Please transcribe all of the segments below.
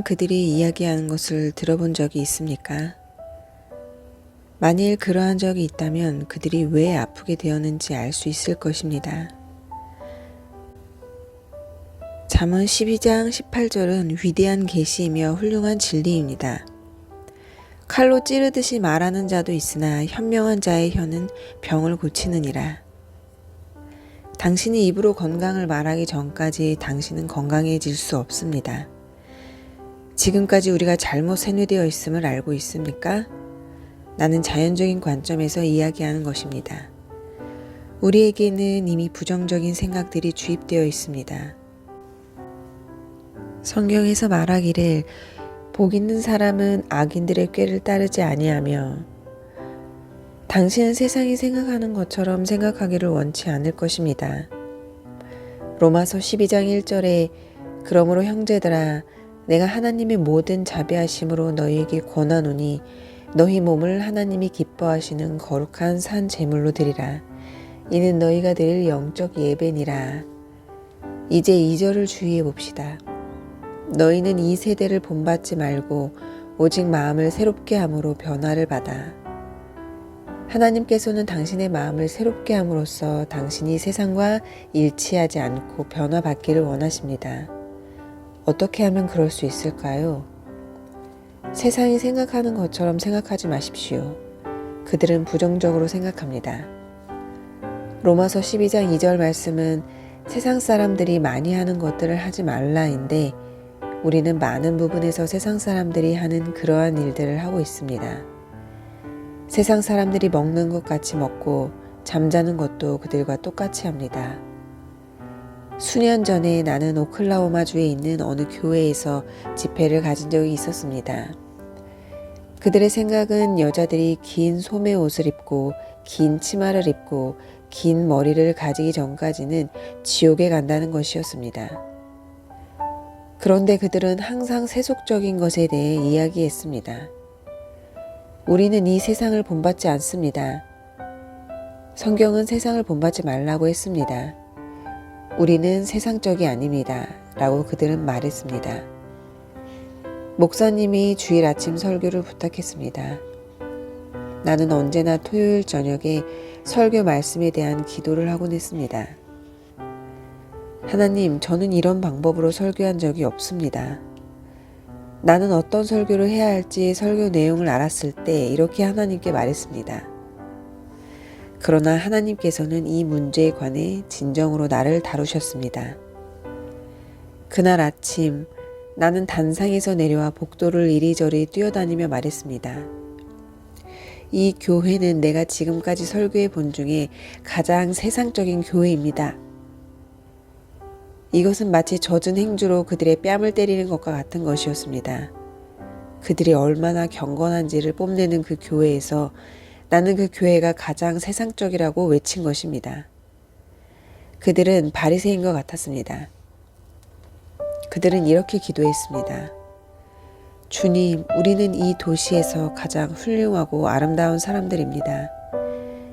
그들이 이야기하는 것을 들어본 적이 있습니까? 만일 그러한 적이 있다면 그들이 왜 아프게 되었는지 알 수 있을 것입니다. 잠언 12장 18절은 위대한 계시이며 훌륭한 진리입니다. 칼로 찌르듯이 말하는 자도 있으나 현명한 자의 혀는 병을 고치느니라. 당신이 입으로 건강을 말하기 전까지 당신은 건강해질 수 없습니다. 지금까지 우리가 잘못 세뇌되어 있음을 알고 있습니까? 나는 자연적인 관점에서 이야기하는 것입니다. 우리에게는 이미 부정적인 생각들이 주입되어 있습니다. 성경에서 말하기를 복 있는 사람은 악인들의 꾀를 따르지 아니하며 당신은 세상이 생각하는 것처럼 생각하기를 원치 않을 것입니다. 로마서 12장 1절에 그러므로 형제들아 내가 하나님의 모든 자비하심으로 너희에게 권하노니 너희 몸을 하나님이 기뻐하시는 거룩한 산 제물로 드리라. 이는 너희가 드릴 영적 예배니라. 이제 2절을 주의해 봅시다. 너희는 이 세대를 본받지 말고 오직 마음을 새롭게 함으로 변화를 받아. 하나님께서는 당신의 마음을 새롭게 함으로써 당신이 세상과 일치하지 않고 변화받기를 원하십니다. 어떻게 하면 그럴 수 있을까요? 세상이 생각하는 것처럼 생각하지 마십시오. 그들은 부정적으로 생각합니다. 로마서 12장 2절 말씀은 세상 사람들이 많이 하는 것들을 하지 말라인데 우리는 많은 부분에서 세상 사람들이 하는 그러한 일들을 하고 있습니다. 세상 사람들이 먹는 것 같이 먹고 잠자는 것도 그들과 똑같이 합니다. 수년 전에 나는 오클라호마주에 있는 어느 교회에서 집회를 가진 적이 있었습니다. 그들의 생각은 여자들이 긴 소매 옷을 입고 긴 치마를 입고 긴 머리를 가지기 전까지는 지옥에 간다는 것이었습니다. 그런데 그들은 항상 세속적인 것에 대해 이야기했습니다. 우리는 이 세상을 본받지 않습니다. 성경은 세상을 본받지 말라고 했습니다. 우리는 세상적이 아닙니다. 라고 그들은 말했습니다. 목사님이 주일 아침 설교를 부탁했습니다. 나는 언제나 토요일 저녁에 설교 말씀에 대한 기도를 하곤 했습니다. 하나님, 저는 이런 방법으로 설교한 적이 없습니다. 나는 어떤 설교를 해야 할지 설교 내용을 알았을 때 이렇게 하나님께 말했습니다. 그러나 하나님께서는 이 문제에 관해 진정으로 나를 다루셨습니다. 그날 아침 나는 단상에서 내려와 복도를 이리저리 뛰어다니며 말했습니다. 이 교회는 내가 지금까지 설교해 본 중에 가장 세상적인 교회입니다. 이것은 마치 젖은 행주로 그들의 뺨을 때리는 것과 같은 것이었습니다. 그들이 얼마나 경건한지를 뽐내는 그 교회에서 나는 그 교회가 가장 세상적이라고 외친 것입니다. 그들은 바리새인 것 같았습니다. 그들은 이렇게 기도했습니다. 주님, 우리는 이 도시에서 가장 훌륭하고 아름다운 사람들입니다.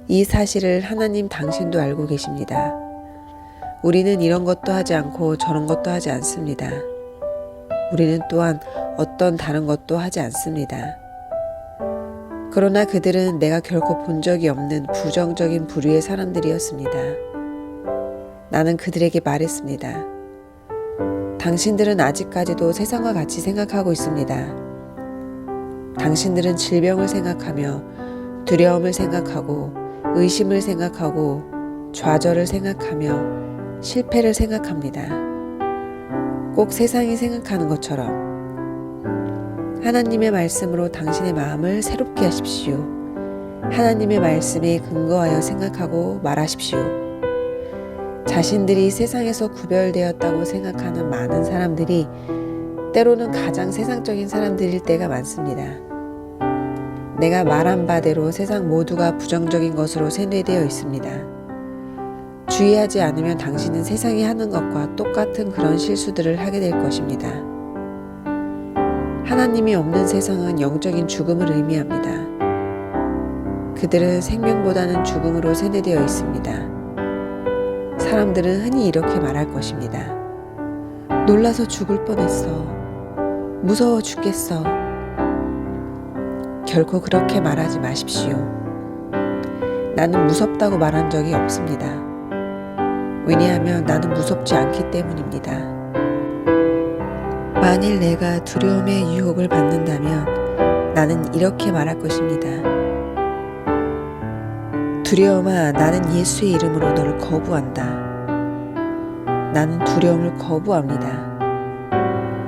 이 사실을 하나님 당신도 알고 계십니다. 우리는 이런 것도 하지 않고 저런 것도 하지 않습니다. 우리는 또한 어떤 다른 것도 하지 않습니다. 그러나 그들은 내가 결코 본 적이 없는 부정적인 부류의 사람들이었습니다. 나는 그들에게 말했습니다. 당신들은 아직까지도 세상과 같이 생각하고 있습니다. 당신들은 질병을 생각하며 두려움을 생각하고 의심을 생각하고 좌절을 생각하며 실패를 생각합니다. 꼭 세상이 생각하는 것처럼. 하나님의 말씀으로 당신의 마음을 새롭게 하십시오. 하나님의 말씀에 근거하여 생각하고 말하십시오. 자신들이 세상에서 구별되었다고 생각하는 많은 사람들이 때로는 가장 세상적인 사람들일 때가 많습니다. 내가 말한 바대로 세상 모두가 부정적인 것으로 세뇌되어 있습니다. 주의하지 않으면 당신은 세상이 하는 것과 똑같은 그런 실수들을 하게 될 것입니다. 하나님이 없는 세상은 영적인 죽음을 의미합니다. 그들은 생명보다는 죽음으로 세뇌되어 있습니다. 사람들은 흔히 이렇게 말할 것입니다. 놀라서 죽을 뻔했어. 무서워 죽겠어. 결코 그렇게 말하지 마십시오. 나는 무섭다고 말한 적이 없습니다. 왜냐하면 나는 무섭지 않기 때문입니다. 만일 내가 두려움의 유혹을 받는다면 나는 이렇게 말할 것입니다. 두려움아, 나는 예수의 이름으로 너를 거부한다. 나는 두려움을 거부합니다.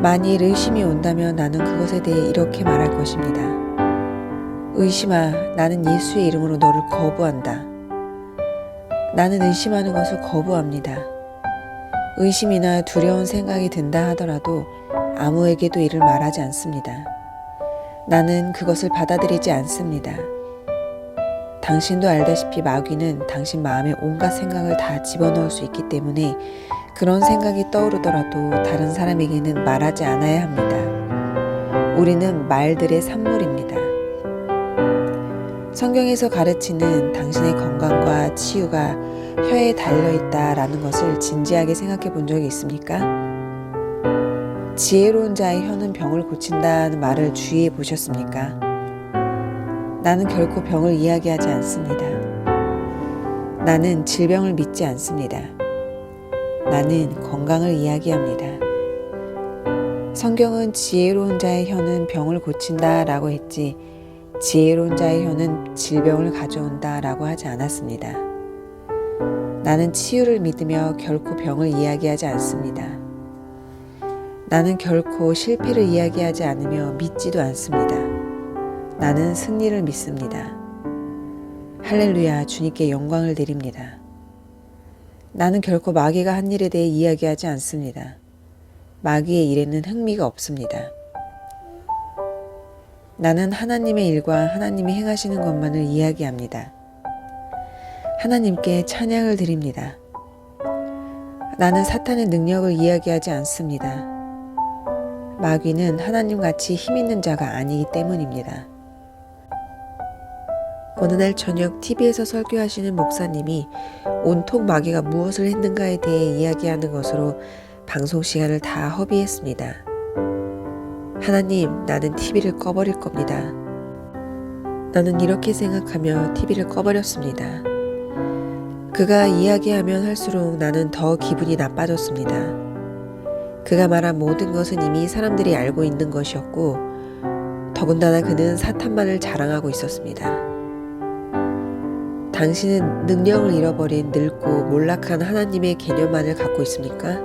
만일 의심이 온다면 나는 그것에 대해 이렇게 말할 것입니다. 의심아, 나는 예수의 이름으로 너를 거부한다. 나는 의심하는 것을 거부합니다. 의심이나 두려운 생각이 든다 하더라도 아무에게도 이를 말하지 않습니다. 나는 그것을 받아들이지 않습니다. 당신도 알다시피 마귀는 당신 마음에 온갖 생각을 다 집어넣을 수 있기 때문에 그런 생각이 떠오르더라도 다른 사람에게는 말하지 않아야 합니다. 우리는 말들의 산물입니다. 성경에서 가르치는 당신의 건강과 치유가 혀에 달려있다라는 것을 진지하게 생각해 본 적이 있습니까? 지혜로운 자의 혀는 병을 고친다는 말을 주의해 보셨습니까? 나는 결코 병을 이야기하지 않습니다. 나는 질병을 믿지 않습니다. 나는 건강을 이야기합니다. 성경은 지혜로운 자의 혀는 병을 고친다 라고 했지 지혜로운 자의 혀는 질병을 가져온다 라고 하지 않았습니다. 나는 치유를 믿으며 결코 병을 이야기하지 않습니다. 나는 결코 실패를 이야기하지 않으며 믿지도 않습니다. 나는 승리를 믿습니다. 할렐루야, 주님께 영광을 드립니다. 나는 결코 마귀가 한 일에 대해 이야기하지 않습니다. 마귀의 일에는 흥미가 없습니다. 나는 하나님의 일과 하나님이 행하시는 것만을 이야기합니다. 하나님께 찬양을 드립니다. 나는 사탄의 능력을 이야기하지 않습니다. 마귀는 하나님같이 힘있는 자가 아니기 때문입니다. 어느 날 저녁 TV에서 설교하시는 목사님이 온통 마귀가 무엇을 했는가에 대해 이야기하는 것으로 방송 시간을 다 허비했습니다. 하나님, 나는 TV를 꺼버릴 겁니다. 나는 이렇게 생각하며 TV를 꺼버렸습니다. 그가 이야기하면 할수록 나는 더 기분이 나빠졌습니다. 그가 말한 모든 것은 이미 사람들이 알고 있는 것이었고 더군다나 그는 사탄만을 자랑하고 있었습니다. 당신은 능력을 잃어버린 늙고 몰락한 하나님의 개념만을 갖고 있습니까?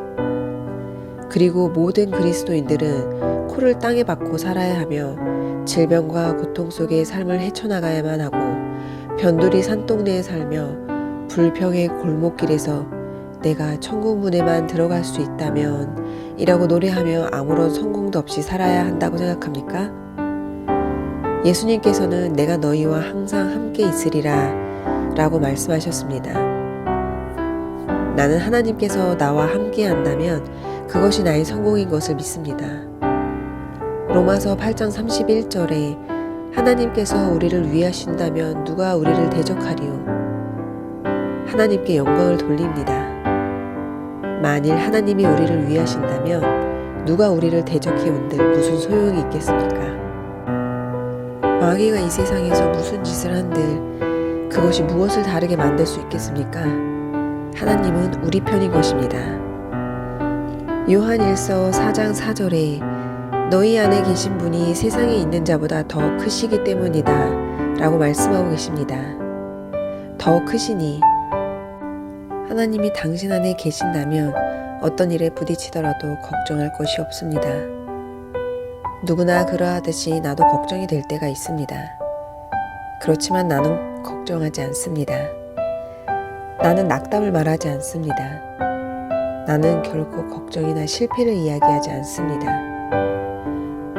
그리고 모든 그리스도인들은 코를 땅에 박고 살아야 하며 질병과 고통 속의 삶을 헤쳐나가야만 하고 변두리 산동네에 살며 불평의 골목길에서 내가 천국 문에만 들어갈 수 있다면 이라고 노래하며 아무런 성공도 없이 살아야 한다고 생각합니까? 예수님께서는 내가 너희와 항상 함께 있으리라 라고 말씀하셨습니다. 나는 하나님께서 나와 함께 한다면 그것이 나의 성공인 것을 믿습니다. 로마서 8장 31절에 하나님께서 우리를 위하신다면 누가 우리를 대적하리요? 하나님께 영광을 돌립니다. 만일 하나님이 우리를 위하신다면 누가 우리를 대적해 온들 무슨 소용이 있겠습니까? 마귀가 이 세상에서 무슨 짓을 한들 그것이 무엇을 다르게 만들 수 있겠습니까? 하나님은 우리 편인 것입니다. 요한일서 4장 4절에 너희 안에 계신 분이 세상에 있는 자보다 더 크시기 때문이다 라고 말씀하고 계십니다. 더 크시니 하나님이 당신 안에 계신다면 어떤 일에 부딪히더라도 걱정할 것이 없습니다. 누구나 그러하듯이 나도 걱정이 될 때가 있습니다. 그렇지만 나는 걱정하지 않습니다. 나는 낙담을 말하지 않습니다. 나는 결코 걱정이나 실패를 이야기하지 않습니다.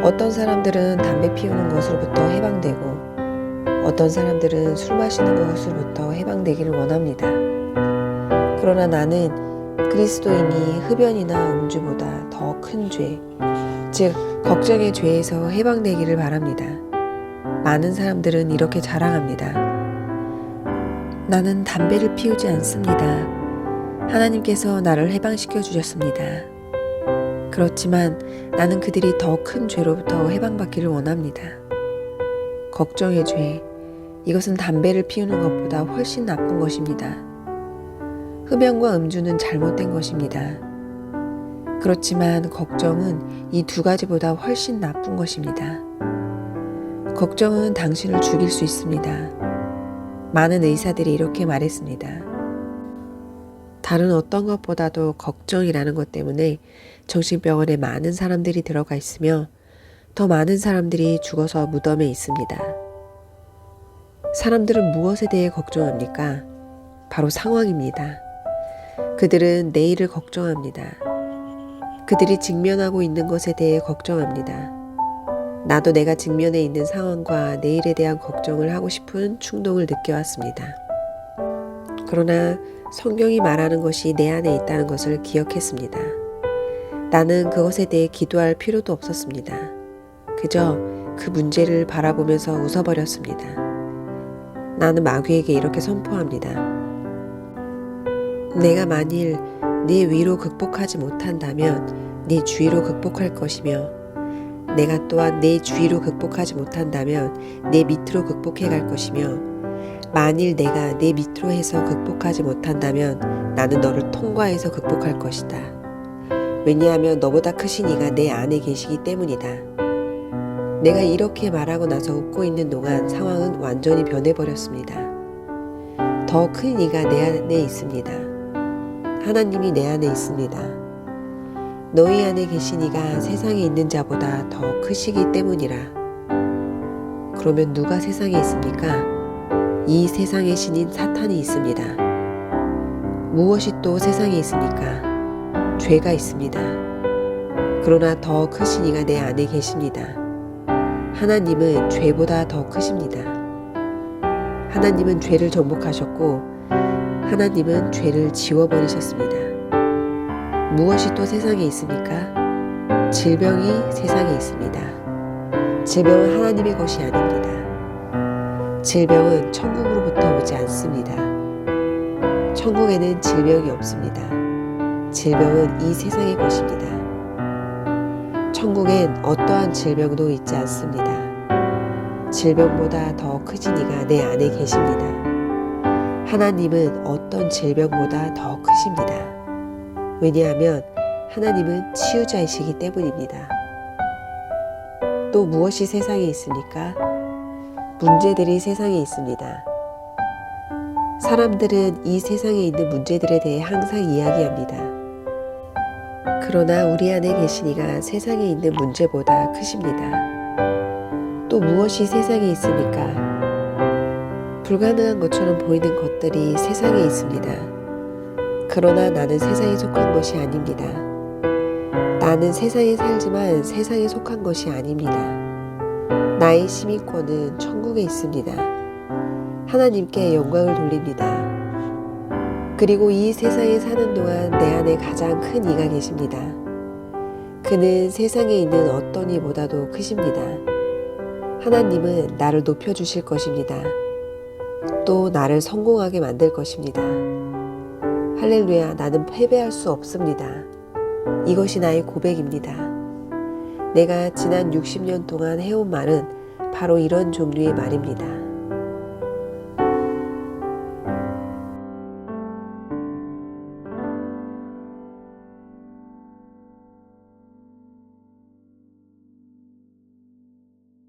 어떤 사람들은 담배 피우는 것으로부터 해방되고 어떤 사람들은 술 마시는 것으로부터 해방되기를 원합니다. 그러나 나는 그리스도인이 흡연이나 음주보다 더 큰 죄, 즉 걱정의 죄에서 해방되기를 바랍니다. 많은 사람들은 이렇게 자랑합니다. 나는 담배를 피우지 않습니다. 하나님께서 나를 해방시켜 주셨습니다. 그렇지만 나는 그들이 더 큰 죄로부터 해방받기를 원합니다. 걱정의 죄, 이것은 담배를 피우는 것보다 훨씬 나쁜 것입니다. 흡연과 음주는 잘못된 것입니다. 그렇지만 걱정은 이 두 가지보다 훨씬 나쁜 것입니다. 걱정은 당신을 죽일 수 있습니다. 많은 의사들이 이렇게 말했습니다. 다른 어떤 것보다도 걱정이라는 것 때문에 정신병원에 많은 사람들이 들어가 있으며 더 많은 사람들이 죽어서 무덤에 있습니다. 사람들은 무엇에 대해 걱정합니까? 바로 상황입니다. 그들은 내일을 걱정합니다. 그들이 직면하고 있는 것에 대해 걱정합니다. 나도 내가 직면해 있는 상황과 내일에 대한 걱정을 하고 싶은 충동을 느껴왔습니다. 그러나 성경이 말하는 것이 내 안에 있다는 것을 기억했습니다. 나는 그것에 대해 기도할 필요도 없었습니다. 그저 그 문제를 바라보면서 웃어버렸습니다. 나는 마귀에게 이렇게 선포합니다. 내가 만일 네 위로 극복하지 못한다면 네 주위로 극복할 것이며 내가 또한 내 주위로 극복하지 못한다면 내 밑으로 극복해 갈 것이며 만일 내가 내 밑으로 해서 극복하지 못한다면 나는 너를 통과해서 극복할 것이다. 왜냐하면 너보다 크신 이가 내 안에 계시기 때문이다. 내가 이렇게 말하고 나서 웃고 있는 동안 상황은 완전히 변해버렸습니다. 더 큰 이가 내 안에 있습니다. 하나님이 내 안에 있습니다. 너희 안에 계신 이가 세상에 있는 자보다 더 크시기 때문이라. 그러면 누가 세상에 있습니까? 이 세상의 신인 사탄이 있습니다. 무엇이 또 세상에 있습니까? 죄가 있습니다. 그러나 더 크신 이가 내 안에 계십니다. 하나님은 죄보다 더 크십니다. 하나님은 죄를 정복하셨고 하나님은 죄를 지워버리셨습니다. 무엇이 또 세상에 있습니까? 질병이 세상에 있습니다. 질병은 하나님의 것이 아닙니다. 질병은 천국으로부터 오지 않습니다. 천국에는 질병이 없습니다. 질병은 이 세상의 것입니다. 천국엔 어떠한 질병도 있지 않습니다. 질병보다 더 크신 이가 내 안에 계십니다. 하나님은 어떤 질병보다 더 크십니다. 왜냐하면 하나님은 치유자이시기 때문입니다. 또 무엇이 세상에 있습니까? 문제들이 세상에 있습니다. 사람들은 이 세상에 있는 문제들에 대해 항상 이야기합니다. 그러나 우리 안에 계신 이가 세상에 있는 문제보다 크십니다. 또 무엇이 세상에 있습니까? 불가능한 것처럼 보이는 것들이 세상에 있습니다. 그러나 나는 세상에 속한 것이 아닙니다. 나는 세상에 살지만 세상에 속한 것이 아닙니다. 나의 시민권은 천국에 있습니다. 하나님께 영광을 돌립니다. 그리고 이 세상에 사는 동안 내 안에 가장 큰 이가 계십니다. 그는 세상에 있는 어떤 이보다도 크십니다. 하나님은 나를 높여주실 것입니다. 또 나를 성공하게 만들 것입니다. 할렐루야, 나는 패배할 수 없습니다. 이것이 나의 고백입니다. 내가 지난 60년 동안 해온 말은 바로 이런 종류의 말입니다.